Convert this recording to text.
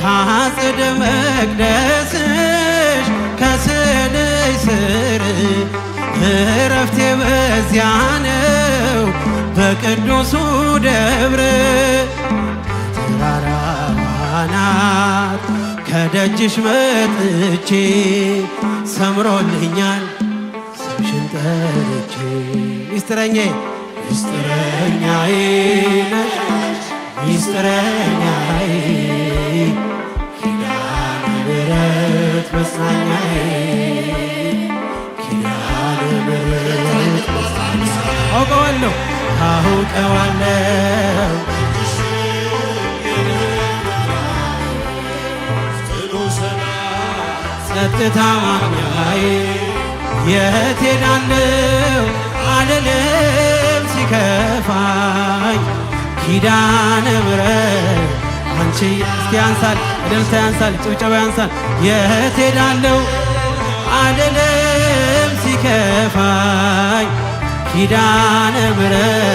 ከአጸደ መቅደስሽ ከስዕልሽ ስር እረፍቴ በዚያ ነው በቅዱሱ ደብር። ተራራዋ ናት ከደጅሽ መጥቼ ሰምሮልኛል ስምሽን ጠርቼ። ሚስጥረኛዬ ሚስጥረኛዬ ነሽ ሚስጥረኛዬ ኪዳነ ምሕረት መጽናኛዬ ኪዳነ ምሕረት መጽናኛዬ። አውቀዋለሁ አውቀዋለሁ ጸጥታ ማግኛዬ የት ሄዳለሁ አልልም ሲከፋኝ ኪዳነ ምሕረት አንቺ። እስቲ ያንሳል እልልታ ያንሳል ጭብጨባ ያንሳል። የት ሄዳለሁ አልልም ሲከፋኝ ኪዳነ ምሕረት